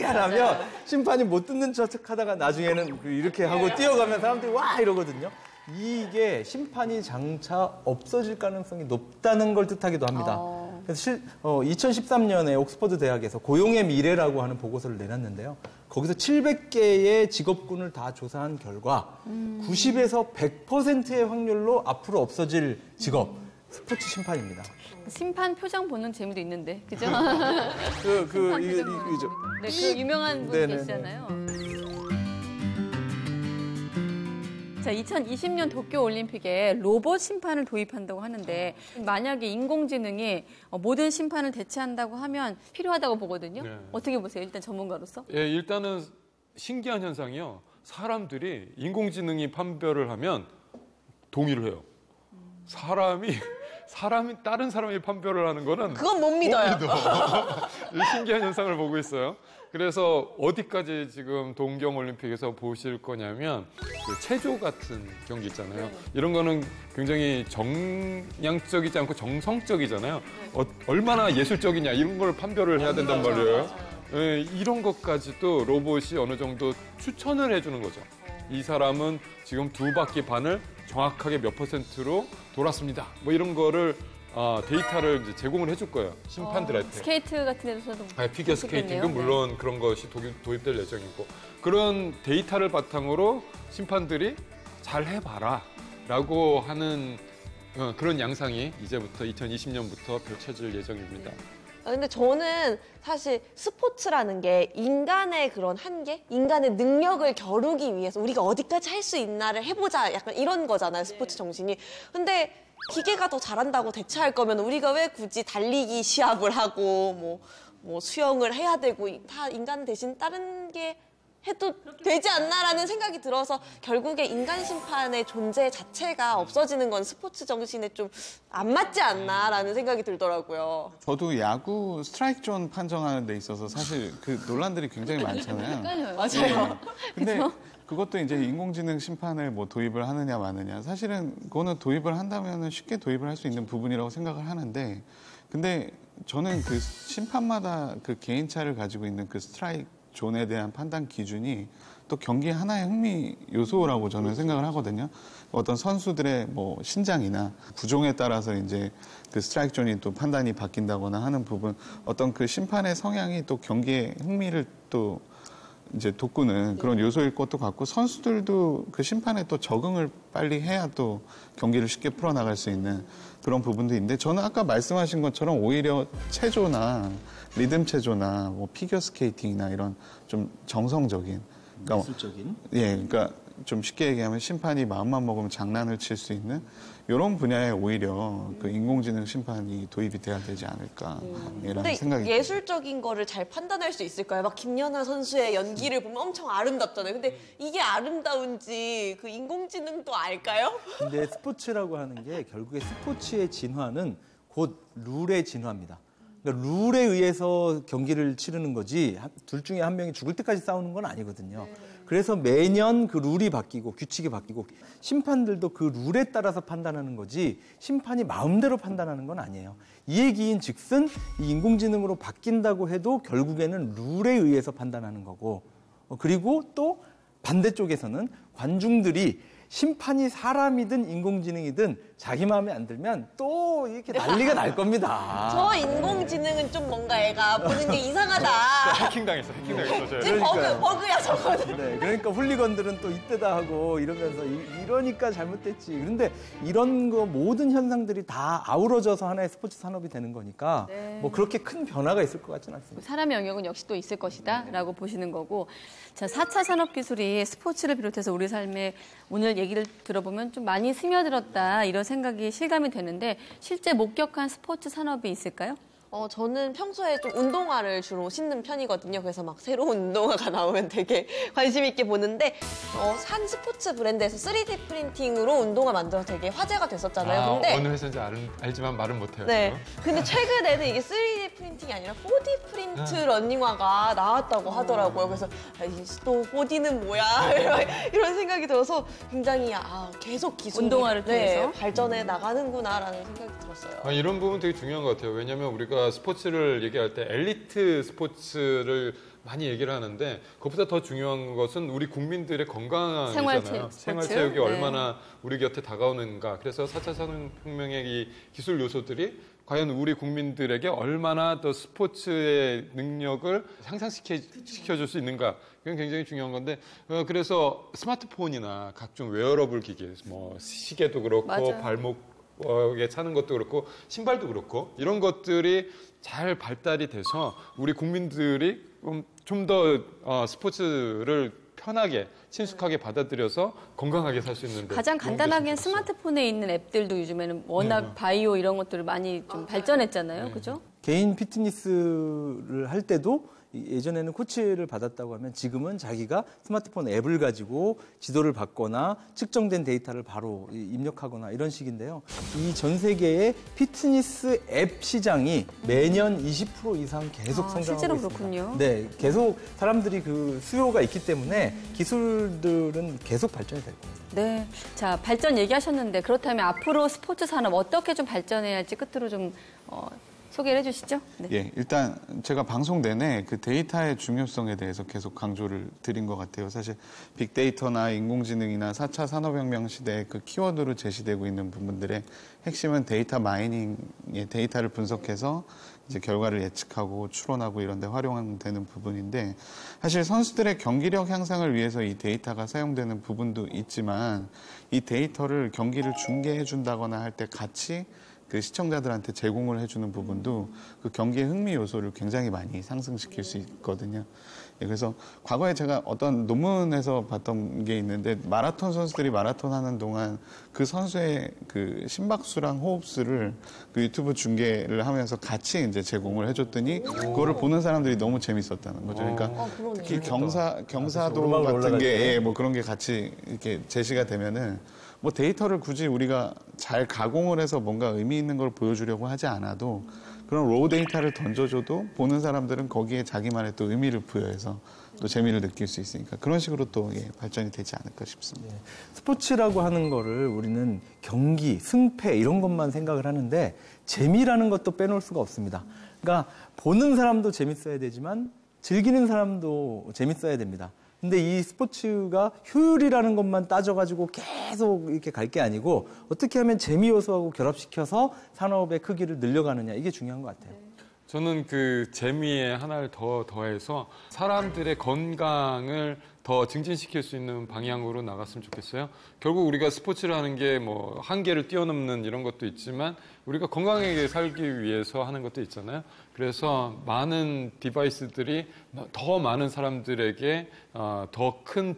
하면 심판이 못 듣는 척 하다가 나중에는 이렇게 하고 뛰어가면 사람들이 와 이러거든요. 이게 심판이 장차 없어질 가능성이 높다는 걸 뜻하기도 합니다. 그래서 2013년에 옥스퍼드 대학에서 고용의 미래라고 하는 보고서를 내놨는데요. 거기서 700개의 직업군을 다 조사한 결과 90에서 100%의 확률로 앞으로 없어질 직업, 스포츠 심판입니다. 심판 표정 보는 재미도 있는데, 그죠? 이죠. 네, 그 유명한 분 네네네. 계시잖아요. 자, 2020년 도쿄 올림픽에 로봇 심판을 도입한다고 하는데 만약에 인공지능이 모든 심판을 대체한다고 하면 필요하다고 보거든요. 네. 어떻게 보세요? 일단 전문가로서. 예, 일단은 신기한 현상이요. 사람들이 인공지능이 판별을 하면 동의를 해요. 사람이 다른 사람이 판별을 하는 거는 그건 못 믿어요. 신기한 현상을 보고 있어요. 그래서 어디까지 지금 동경올림픽에서 보실 거냐면 그 체조 같은 경기 있잖아요. 이런 거는 굉장히 정량적이지 않고 정성적이잖아요. 얼마나 예술적이냐 이런 걸 판별을 해야 된단 말이에요. 예, 이런 것까지도 로봇이 어느 정도 추천을 해주는 거죠. 이 사람은 지금 2바퀴 반을 정확하게 몇 %로 돌았습니다. 뭐 이런 거를 데이터를 이제 제공을 해줄 거예요. 심판들한테. 스케이트 같은 데서도. 피겨 스케이팅도 물론 그런 것이 도입될 예정이고 그런 데이터를 바탕으로 심판들이 잘 해봐라 라고 하는 그런 양상이 이제부터 2020년부터 펼쳐질 예정입니다. 근데 저는 사실 스포츠라는 게 인간의 그런 한계? 인간의 능력을 겨루기 위해서 우리가 어디까지 할 수 있나를 해보자. 약간 이런 거잖아요, 스포츠 정신이. 근데 기계가 더 잘한다고 대체할 거면 우리가 왜 굳이 달리기 시합을 하고 뭐 수영을 해야 되고 다 인간 대신 다른 게 해도 되지 않나라는 생각이 들어서 결국에 인간 심판의 존재 자체가 없어지는 건 스포츠 정신에 좀 안 맞지 않나라는 생각이 들더라고요. 저도 야구 스트라이크 존 판정하는 데 있어서 사실 그 논란들이 굉장히 많잖아요. 맞아요. 근데 그것도 이제 인공지능 심판을 뭐 도입을 하느냐 마느냐. 사실은 그거는 도입을 한다면 쉽게 도입을 할 수 있는 부분이라고 생각을 하는데 근데 저는 그 심판마다 그 개인차를 가지고 있는 그 스트라이크 존에 대한 판단 기준이 또 경기의 하나의 흥미 요소라고 저는 생각을 하거든요. 어떤 선수들의 뭐 신장이나 부종에 따라서 이제 그 스트라이크 존이 또 판단이 바뀐다거나 하는 부분, 어떤 그 심판의 성향이 또 경기의 흥미를 또 이제 돋구는 그런 요소일 것도 같고 선수들도 그 심판에 또 적응을 빨리 해야 또 경기를 쉽게 풀어나갈 수 있는 그런 부분도 있는데 저는 아까 말씀하신 것처럼 오히려 체조나 리듬 체조나 뭐 피겨 스케이팅이나 이런 좀 정성적인 미술적인 그러니까 좀 쉽게 얘기하면 심판이 마음만 먹으면 장난을 칠 수 있는 이런 분야에 오히려 그 인공지능 심판이 도입이 돼야 되지 않을까 이런 근데 생각이 예술적인 거를 잘 판단할 수 있을까요? 막 김연아 선수의 연기를 보면 엄청 아름답잖아요. 근데 이게 아름다운지 그 인공지능도 알까요? 근데 스포츠라고 하는 게 결국에 스포츠의 진화는 곧 룰의 진화입니다. 그러니까 룰에 의해서 경기를 치르는 거지 둘 중에 한 명이 죽을 때까지 싸우는 건 아니거든요. 그래서 매년 그 룰이 바뀌고 규칙이 바뀌고 심판들도 그 룰에 따라서 판단하는 거지 심판이 마음대로 판단하는 건 아니에요. 이 얘기인 즉슨 이 인공지능으로 바뀐다고 해도 결국에는 룰에 의해서 판단하는 거고 그리고 또 반대쪽에서는 관중들이 심판이 사람이든 인공지능이든 자기 마음에 안 들면 또 이렇게 난리가 날 겁니다. 저 인공지능은 좀 뭔가 애가 보는 게 이상하다. 해킹당했어. 저희. 지금 버그야 저거는. 네, 그러니까 훌리건들은 또 이때다 하고 이러면서 이러니까 잘못됐지. 그런데 이런 거 모든 현상들이 다 아우러져서 하나의 스포츠 산업이 되는 거니까 뭐 그렇게 큰 변화가 있을 것 같지는 않습니다. 사람의 영역은 역시 또 있을 것이다라고 보시는 거고, 자 4차 산업 기술이 스포츠를 비롯해서 우리 삶에 오늘 얘기를 들어보면 좀 많이 스며들었다 이런 생각이 실감이 되는데 실제 목격한 스포츠 산업이 있을까요? 저는 평소에 좀 운동화를 주로 신는 편이거든요. 그래서 막 새로운 운동화가 나오면 되게 관심 있게 보는데 한 스포츠 브랜드에서 3D 프린팅으로 운동화 만들어서 되게 화제가 됐었잖아요. 근데 어느 회사인지 알지만 말은 못해요. 네. 근데 최근에는 이게 3D 프린팅이 아니라 4D 프린트 러닝화가 나왔다고 하더라고요. 그래서 또 4D는 뭐야 이런 생각이 들어서 굉장히 계속 기술이 운동화를 통해서 발전해 나가는구나라는 생각이 들었어요. 이런 부분 되게 중요한 것 같아요. 왜냐하면 우리가 스포츠를 얘기할 때 엘리트 스포츠를 많이 얘기를 하는데 그것보다 더 중요한 것은 우리 국민들의 건강이잖아요. 생활체육이 얼마나 우리 곁에 다가오는가. 그래서 4차 산업혁명의 이 기술 요소들이 과연 우리 국민들에게 얼마나 더 스포츠의 능력을 향상시켜줄 수 있는가. 이건 굉장히 중요한 건데 그래서 스마트폰이나 각종 웨어러블 기기, 뭐 시계도 그렇고 맞아요. 발목에 차는 것도 그렇고 신발도 그렇고 이런 것들이 잘 발달이 돼서 우리 국민들이 좀 더 스포츠를 편하게 친숙하게 받아들여서 건강하게 살 수 있는 가장 간단하게 스마트폰에 있는 앱들도 요즘에는 워낙 바이오 이런 것들을 많이 좀 발전했잖아요. 그죠? 개인 피트니스를 할 때도 예전에는 코치를 받았다고 하면 지금은 자기가 스마트폰 앱을 가지고 지도를 받거나 측정된 데이터를 바로 입력하거나 이런 식인데요. 이 전 세계의 피트니스 앱 시장이 매년 20% 이상 계속 성장하고 실제로 있습니다. 그렇군요. 네, 계속 사람들이 그 수요가 있기 때문에 기술들은 계속 발전이 될 겁니다. 네. 자, 발전 얘기하셨는데 그렇다면 앞으로 스포츠 산업 어떻게 좀 발전해야 할지 끝으로 좀 소개를 해주시죠. 네. 예, 일단 제가 방송 내내 그 데이터의 중요성에 대해서 계속 강조를 드린 것 같아요. 사실 빅데이터나 인공지능이나 4차 산업혁명 시대에 그 키워드로 제시되고 있는 부분들의 핵심은 데이터 마이닝의 데이터를 분석해서 이제 결과를 예측하고 추론하고 이런 데 활용되는 부분인데 사실 선수들의 경기력 향상을 위해서 이 데이터가 사용되는 부분도 있지만 이 데이터를 경기를 중계해 준다거나 할 때 같이 그 시청자들한테 제공을 해주는 부분도 그 경기의 흥미 요소를 굉장히 많이 상승시킬 수 있거든요. 예, 그래서 과거에 제가 어떤 논문에서 봤던 게 있는데 마라톤 선수들이 마라톤 하는 동안 그 선수의 그 심박수랑 호흡수를 그 유튜브 중계를 하면서 같이 이제 제공을 해줬더니 그거를 보는 사람들이 너무 재밌었다는 거죠. 그러니까 특히 경사도 오르막을 같은 게 올라갈 때. 뭐 그런 게 같이 이렇게 제시가 되면은 뭐 데이터를 굳이 우리가 잘 가공을 해서 뭔가 의미 있는 걸 보여주려고 하지 않아도 그런 로우 데이터를 던져줘도 보는 사람들은 거기에 자기만의 또 의미를 부여해서 또 재미를 느낄 수 있으니까 그런 식으로 또 발전이 되지 않을까 싶습니다. 스포츠라고 하는 거를 우리는 경기, 승패 이런 것만 생각을 하는데 재미라는 것도 빼놓을 수가 없습니다. 그러니까 보는 사람도 재밌어야 되지만 즐기는 사람도 재밌어야 됩니다. 근데 이 스포츠가 효율이라는 것만 따져가지고 계속 이렇게 갈 게 아니고 어떻게 하면 재미 요소하고 결합시켜서 산업의 크기를 늘려가느냐 이게 중요한 것 같아요. 저는 그 재미에 하나를 더해서 사람들의 건강을 더 증진시킬 수 있는 방향으로 나갔으면 좋겠어요. 결국 우리가 스포츠를 하는 게 뭐 한계를 뛰어넘는 이런 것도 있지만 우리가 건강하게 살기 위해서 하는 것도 있잖아요. 그래서 많은 디바이스들이 더 많은 사람들에게 더 큰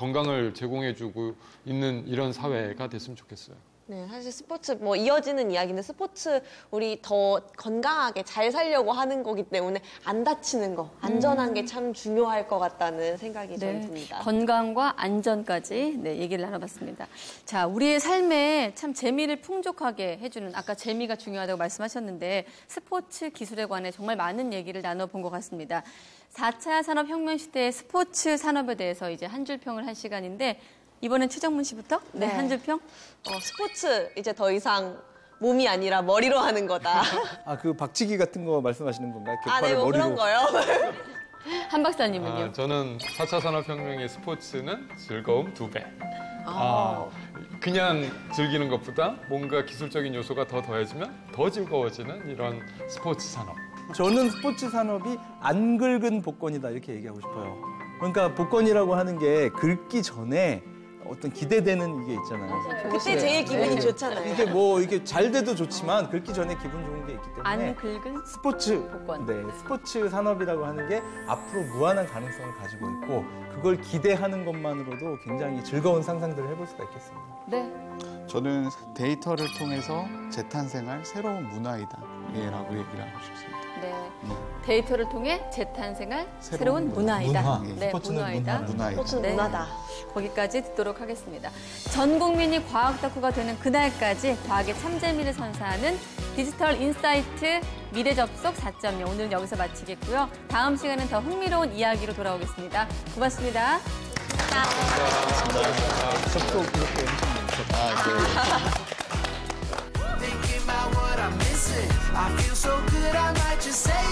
건강을 제공해주고 있는 이런 사회가 됐으면 좋겠어요. 네, 사실 스포츠 뭐 이어지는 이야기인데 스포츠 우리 더 건강하게 잘 살려고 하는 거기 때문에 안 다치는 거, 안전한 게 참 중요할 것 같다는 생각이 저는 듭니다. 건강과 안전까지 얘기를 나눠봤습니다. 자, 우리의 삶에 참 재미를 풍족하게 해주는 아까 재미가 중요하다고 말씀하셨는데 스포츠 기술에 관해 정말 많은 얘기를 나눠본 것 같습니다. 4차 산업혁명 시대의 스포츠 산업에 대해서 이제 한 줄 평을 할 시간인데 이번엔 최정문 씨부터 네. 한 줄 평. 스포츠 이제 더 이상 몸이 아니라 머리로 하는 거다. 아, 그 박치기 같은 거 말씀하시는 건가요? 네, 격파를 뭐 머리로. 그런 거요. 한 박사님은요? 저는 4차 산업혁명의 스포츠는 즐거움 2배. 아. 그냥 즐기는 것보다 뭔가 기술적인 요소가 더 더해지면 더 즐거워지는 이런 스포츠 산업. 저는 스포츠 산업이 안 긁은 복권이다 이렇게 얘기하고 싶어요. 그러니까 복권이라고 하는 게 긁기 전에 어떤 기대되는 이게 있잖아요. 그때 제일 기분이 좋잖아요. 이게 뭐 이게 잘 돼도 좋지만 긁기 전에 기분 좋은 게 있기 때문에 안 긁은 스포츠 복권. 네, 스포츠 산업이라고 하는 게 앞으로 무한한 가능성을 가지고 있고 그걸 기대하는 것만으로도 굉장히 즐거운 상상들을 해볼 수가 있겠습니다. 네. 저는 데이터를 통해서 재탄생할 새로운 문화이다. 라고 얘기를 하고 싶습니다. 네. 데이터를 통해 재탄생할 새로운 문화이다. 문화. 네, 스포츠는 문화이다. 문화이다. 스포츠는 네. 문화다. 거기까지 듣도록 하겠습니다. 전 국민이 과학 덕후가 되는 그날까지 과학의 참재미를 선사하는 디지털 인사이트 미래 접속 4.0 오늘은 여기서 마치겠고요. 다음 시간은 더 흥미로운 이야기로 돌아오겠습니다. 고맙습니다. 접속 이렇게 Thinking about what I'm missing. I feel so good, I might just say